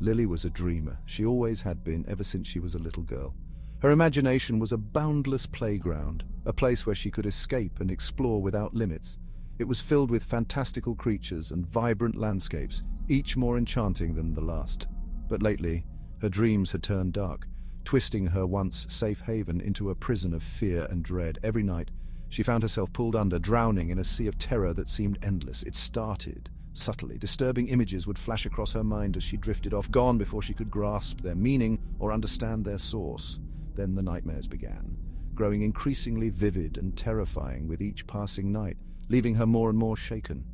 Lily was a dreamer. She always had been, ever since she was a little girl. Her imagination was a boundless playground, a place where she could escape and explore without limits. It was filled with fantastical creatures and vibrant landscapes, each more enchanting than the last. But lately, her dreams had turned dark, twisting her once safe haven into a prison of fear and dread. Every night, she found herself pulled under, drowning in a sea of terror that seemed endless. It started subtly. Disturbing images would flash across her mind as she drifted off, gone before she could grasp their meaning or understand their source. Then the nightmares began, growing increasingly vivid and terrifying with each passing night, leaving her more and more shaken.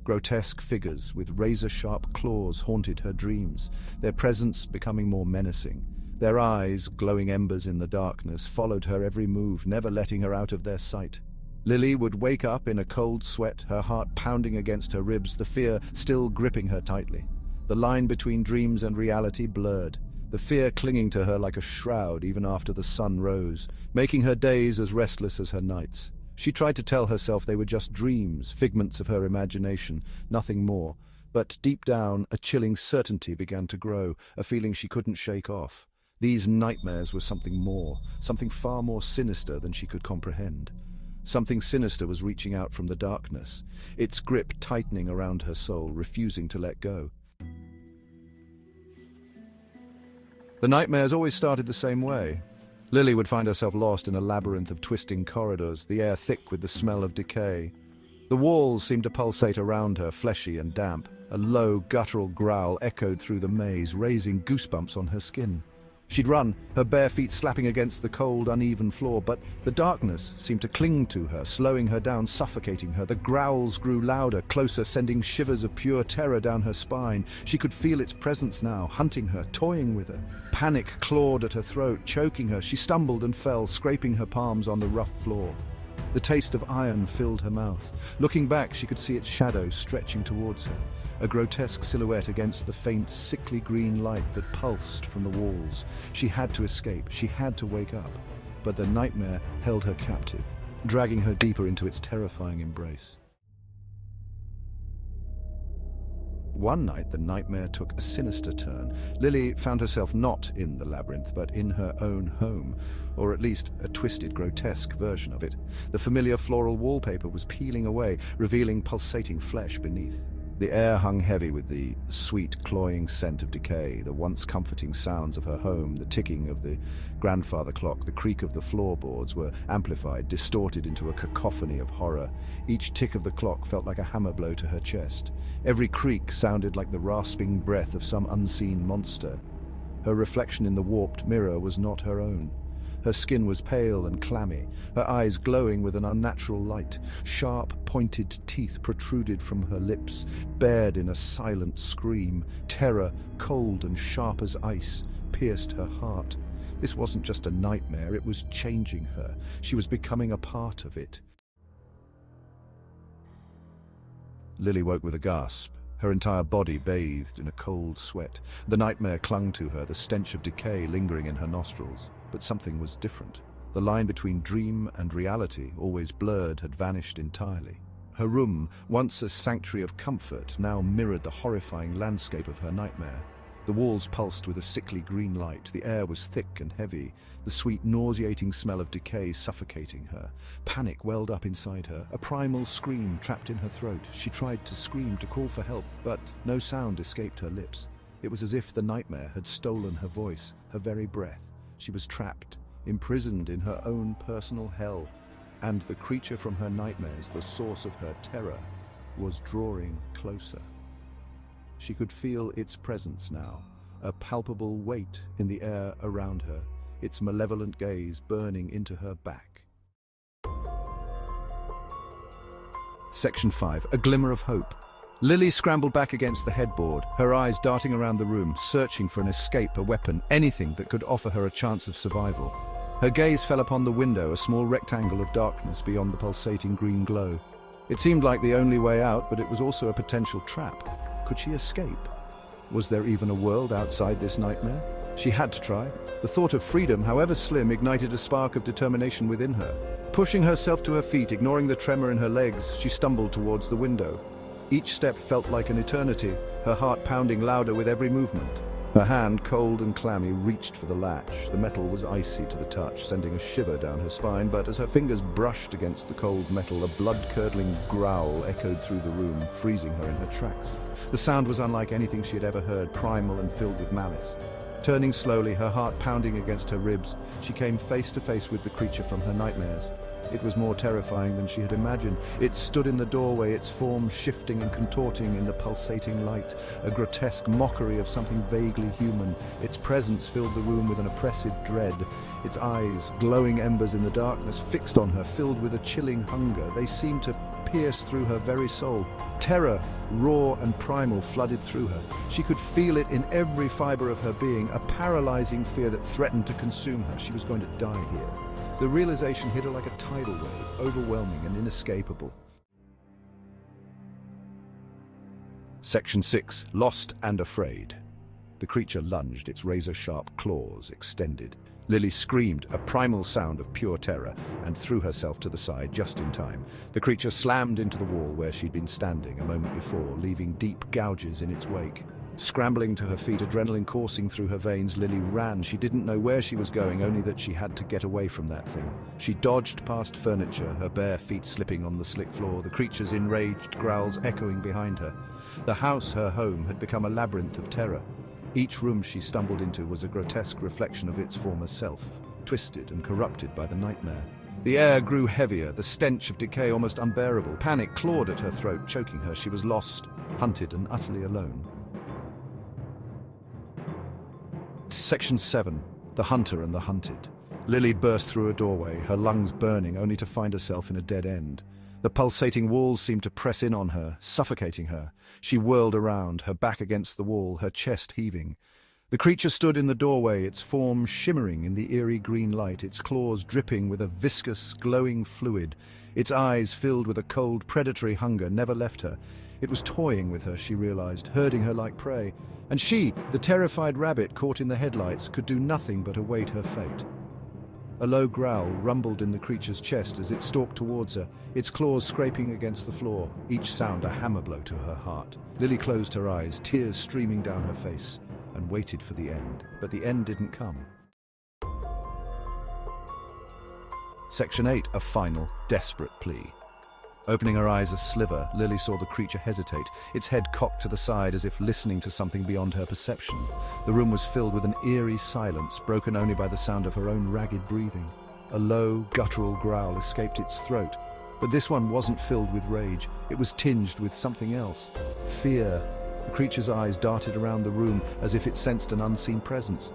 Grotesque figures with razor-sharp claws haunted her dreams, their presence becoming more menacing. Their eyes, glowing embers in the darkness, followed her every move, never letting her out of their sight. Lily would wake up in a cold sweat, her heart pounding against her ribs, the fear still gripping her tightly. The line between dreams and reality blurred, the fear clinging to her like a shroud even after the sun rose, making her days as restless as her nights. She tried to tell herself they were just dreams, figments of her imagination, nothing more. But deep down, a chilling certainty began to grow, a feeling she couldn't shake off. These nightmares were something more, something far more sinister than she could comprehend. Something sinister was reaching out from the darkness, its grip tightening around her soul, refusing to let go. The nightmares always started the same way. Lily would find herself lost in a labyrinth of twisting corridors, the air thick with the smell of decay. The walls seemed to pulsate around her, fleshy and damp. A low, guttural growl echoed through the maze, raising goosebumps on her skin. She'd run, her bare feet slapping against the cold, uneven floor, but the darkness seemed to cling to her, slowing her down, suffocating her. The growls grew louder, closer, sending shivers of pure terror down her spine. She could feel its presence now, hunting her, toying with her. Panic clawed at her throat, choking her. She stumbled and fell, scraping her palms on the rough floor. The taste of iron filled her mouth. Looking back, she could see its shadow stretching towards her, a grotesque silhouette against the faint, sickly green light that pulsed from the walls. She had to escape, she had to wake up, but the nightmare held her captive, dragging her deeper into its terrifying embrace. One night, the nightmare took a sinister turn. Lily found herself not in the labyrinth, but in her own home, or at least a twisted, grotesque version of it. The familiar floral wallpaper was peeling away, revealing pulsating flesh beneath. The air hung heavy with the sweet, cloying scent of decay, the once comforting sounds of her home, the ticking of the grandfather clock, the creak of the floorboards were amplified, distorted into a cacophony of horror. Each tick of the clock felt like a hammer blow to her chest. Every creak sounded like the rasping breath of some unseen monster. Her reflection in the warped mirror was not her own. Her skin was pale and clammy, her eyes glowing with an unnatural light. Sharp, pointed teeth protruded from her lips, bared in a silent scream. Terror, cold and sharp as ice, pierced her heart. This wasn't just a nightmare, it was changing her. She was becoming a part of it. Lily woke with a gasp, her entire body bathed in a cold sweat. The nightmare clung to her, the stench of decay lingering in her nostrils. But something was different. The line between dream and reality, always blurred, had vanished entirely. Her room, once a sanctuary of comfort, now mirrored the horrifying landscape of her nightmare. The walls pulsed with a sickly green light, the air was thick and heavy, the sweet, nauseating smell of decay suffocating her. Panic welled up inside her, a primal scream trapped in her throat. She tried to scream, to call for help, but no sound escaped her lips. It was as if the nightmare had stolen her voice, her very breath. She was trapped, imprisoned in her own personal hell, and the creature from her nightmares, the source of her terror, was drawing closer. She could feel its presence now, a palpable weight in the air around her, its malevolent gaze burning into her back. Section 5. A Glimmer of Hope. Lily scrambled back against the headboard, her eyes darting around the room, searching for an escape, a weapon, anything that could offer her a chance of survival. Her gaze fell upon the window, a small rectangle of darkness beyond the pulsating green glow. It seemed like the only way out, but it was also a potential trap. Could she escape? Was there even a world outside this nightmare? She had to try. The thought of freedom, however slim, ignited a spark of determination within her. Pushing herself to her feet, ignoring the tremor in her legs, she stumbled towards the window. Each step felt like an eternity, her heart pounding louder with every movement. Her hand, cold and clammy, reached for the latch. The metal was icy to the touch, sending a shiver down her spine, but as her fingers brushed against the cold metal, a blood-curdling growl echoed through the room, freezing her in her tracks. The sound was unlike anything she had ever heard, primal and filled with malice. Turning slowly, her heart pounding against her ribs, she came face to face with the creature from her nightmares. It was more terrifying than she had imagined. It stood in the doorway, its form shifting and contorting in the pulsating light, a grotesque mockery of something vaguely human. Its presence filled the room with an oppressive dread. Its eyes, glowing embers in the darkness, fixed on her, filled with a chilling hunger. They seemed to pierce through her very soul. Terror, raw and primal, flooded through her. She could feel it in every fiber of her being, a paralyzing fear that threatened to consume her. She was going to die here. The realization hit her like a tidal wave, overwhelming and inescapable. Section 6. Lost and Afraid. The creature lunged, its razor-sharp claws extended. Lily screamed, a primal sound of pure terror, and threw herself to the side just in time. The creature slammed into the wall where she'd been standing a moment before, leaving deep gouges in its wake. Scrambling to her feet, adrenaline coursing through her veins, Lily ran. She didn't know where she was going, only that she had to get away from that thing. She dodged past furniture, her bare feet slipping on the slick floor, the creature's enraged growls echoing behind her. The house, her home, had become a labyrinth of terror. Each room she stumbled into was a grotesque reflection of its former self, twisted and corrupted by the nightmare. The air grew heavier, the stench of decay almost unbearable. Panic clawed at her throat, choking her. She was lost, hunted and utterly alone. Section 7. The Hunter and the Hunted. Lily burst through a doorway, her lungs burning, only to find herself in a dead end. The pulsating walls seemed to press in on her, suffocating her. She whirled around, her back against the wall, her chest heaving. The creature stood in the doorway, its form shimmering in the eerie green light, its claws dripping with a viscous, glowing fluid. Its eyes, filled with a cold, predatory hunger, never left her. It was toying with her, she realized, herding her like prey. And she, the terrified rabbit caught in the headlights, could do nothing but await her fate. A low growl rumbled in the creature's chest as it stalked towards her, its claws scraping against the floor, each sound a hammer blow to her heart. Lily closed her eyes, tears streaming down her face, and waited for the end. But the end didn't come. Section 8. A final, desperate plea. Opening her eyes a sliver, Lily saw the creature hesitate, its head cocked to the side as if listening to something beyond her perception. The room was filled with an eerie silence, broken only by the sound of her own ragged breathing. A low, guttural growl escaped its throat, but this one wasn't filled with rage. It was tinged with something else. Fear. The creature's eyes darted around the room as if it sensed an unseen presence.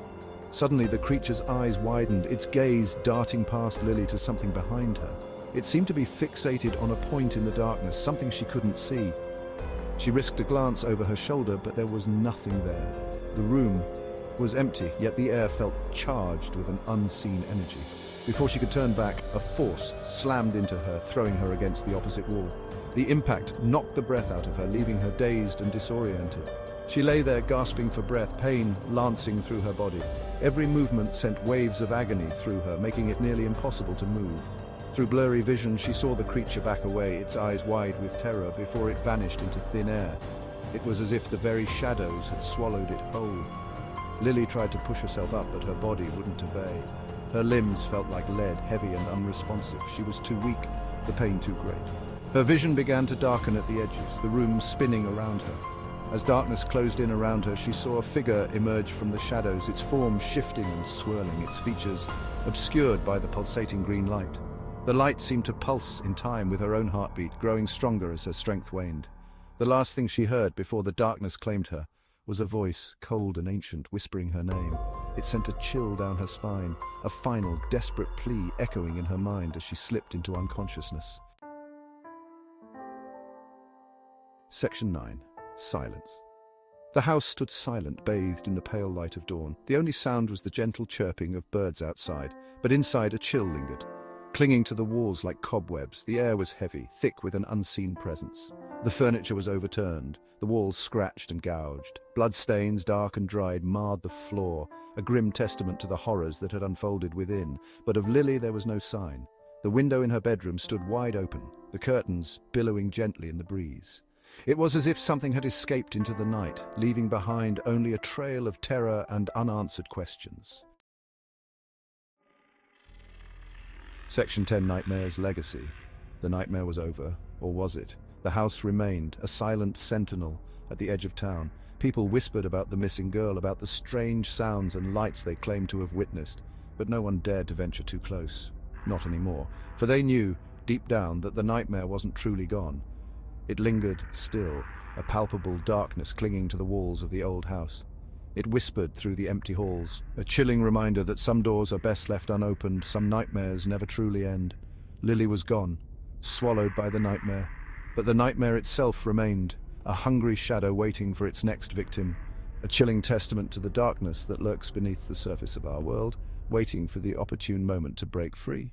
Suddenly, the creature's eyes widened, its gaze darting past Lily to something behind her. It seemed to be fixated on a point in the darkness, something she couldn't see. She risked a glance over her shoulder, but there was nothing there. The room was empty, yet the air felt charged with an unseen energy. Before she could turn back, a force slammed into her, throwing her against the opposite wall. The impact knocked the breath out of her, leaving her dazed and disoriented. She lay there gasping for breath, pain lancing through her body. Every movement sent waves of agony through her, making it nearly impossible to move. Through blurry vision, she saw the creature back away, its eyes wide with terror, before it vanished into thin air. It was as if the very shadows had swallowed it whole. Lily tried to push herself up, but her body wouldn't obey. Her limbs felt like lead, heavy and unresponsive. She was too weak, the pain too great. Her vision began to darken at the edges, the room spinning around her. As darkness closed in around her, she saw a figure emerge from the shadows, its form shifting and swirling, its features obscured by the pulsating green light. The light seemed to pulse in time with her own heartbeat, growing stronger as her strength waned. The last thing she heard before the darkness claimed her was a voice, cold and ancient, whispering her name. It sent a chill down her spine, a final, desperate plea echoing in her mind as she slipped into unconsciousness. Section 9. Silence. The house stood silent, bathed in the pale light of dawn. The only sound was the gentle chirping of birds outside, but inside a chill lingered. Clinging to the walls like cobwebs, the air was heavy, thick with an unseen presence. The furniture was overturned, the walls scratched and gouged. Bloodstains, dark and dried, marred the floor, a grim testament to the horrors that had unfolded within. But of Lily there was no sign. The window in her bedroom stood wide open, the curtains billowing gently in the breeze. It was as if something had escaped into the night, leaving behind only a trail of terror and unanswered questions. Section 10, Nightmare's Legacy. The nightmare was over, or was it? The house remained, a silent sentinel at the edge of town. People whispered about the missing girl, about the strange sounds and lights they claimed to have witnessed, but no one dared to venture too close. Not anymore, for they knew, deep down, that the nightmare wasn't truly gone. It lingered still, a palpable darkness clinging to the walls of the old house. It whispered through the empty halls, a chilling reminder that some doors are best left unopened, some nightmares never truly end. Lily was gone, swallowed by the nightmare, but the nightmare itself remained, a hungry shadow waiting for its next victim, a chilling testament to the darkness that lurks beneath the surface of our world, waiting for the opportune moment to break free.